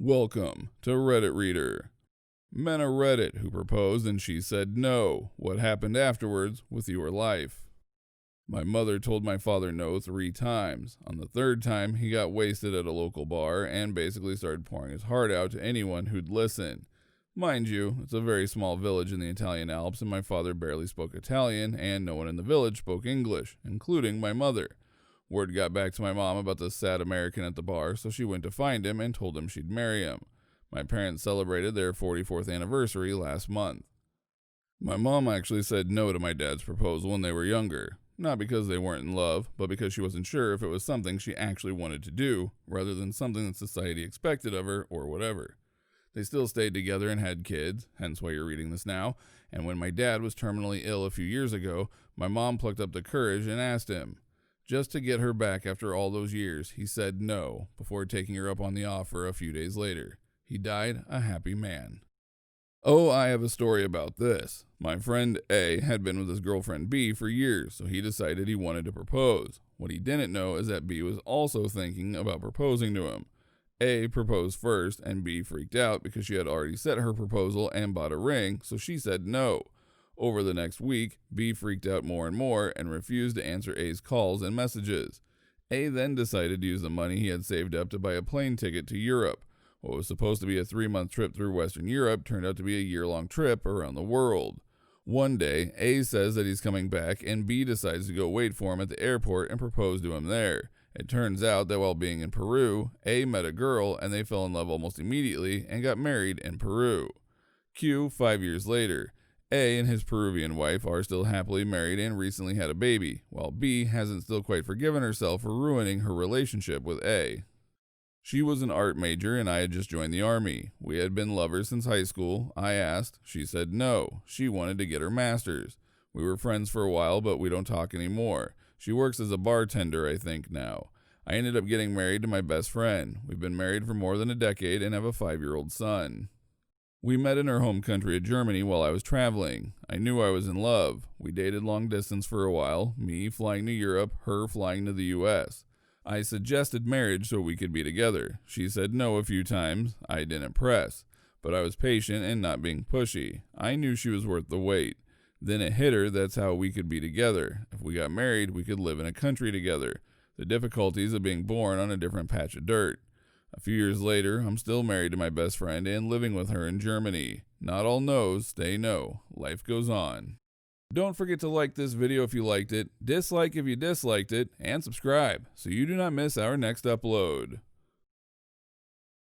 Welcome to Reddit Reader. Men are Reddit who proposed and she said no. What happened afterwards with your life? My mother told my father no 3 times. On the 3rd time, he got wasted at a local bar and basically started pouring his heart out to anyone who'd listen. Mind you, it's a very small village in the Italian Alps and my father barely spoke Italian and no one in the village spoke English, including my mother. Word got back to my mom about the sad American at the bar, so she went to find him and told him she'd marry him. My parents celebrated their 44th anniversary last month. My mom actually said no to my dad's proposal when they were younger. Not because they weren't in love, but because she wasn't sure if it was something she actually wanted to do, rather than something that society expected of her or whatever. They still stayed together and had kids, hence why you're reading this now, and when my dad was terminally ill a few years ago, my mom plucked up the courage and asked him. Just to get her back after all those years, he said no, before taking her up on the offer a few days later. He died a happy man. Oh, I have a story about this. My friend A had been with his girlfriend B for years, so he decided he wanted to propose. What he didn't know is that B was also thinking about proposing to him. A proposed first, and B freaked out because she had already set her proposal and bought a ring, so she said no. Over the next week, B freaked out more and more and refused to answer A's calls and messages. A then decided to use the money he had saved up to buy a plane ticket to Europe. What was supposed to be a 3-month trip through Western Europe turned out to be a year-long trip around the world. One day, A says that he's coming back, and B decides to go wait for him at the airport and propose to him there. It turns out that while being in Peru, A met a girl and they fell in love almost immediately and got married in Peru. Q 5 years later. A and his Peruvian wife are still happily married and recently had a baby, while B hasn't still quite forgiven herself for ruining her relationship with A. She was an art major and I had just joined the army. We had been lovers since high school. I asked. She said no. She wanted to get her master's. We were friends for a while, but we don't talk anymore. She works as a bartender, I think, now. I ended up getting married to my best friend. We've been married for more than a decade and have a 5-year-old son. We met in her home country of Germany while I was traveling. I knew I was in love. We dated long distance for a while, me flying to Europe, her flying to the US. I suggested marriage so we could be together. She said no a few times. I didn't press. But I was patient and not being pushy. I knew she was worth the wait. Then it hit her that's how we could be together. If we got married, we could live in a country together. The difficulties of being born on a different patch of dirt. A few years later, I'm still married to my best friend and living with her in Germany. Not all no's stay no. Life goes on. Don't forget to like this video if you liked it, dislike if you disliked it, and subscribe so you do not miss our next upload.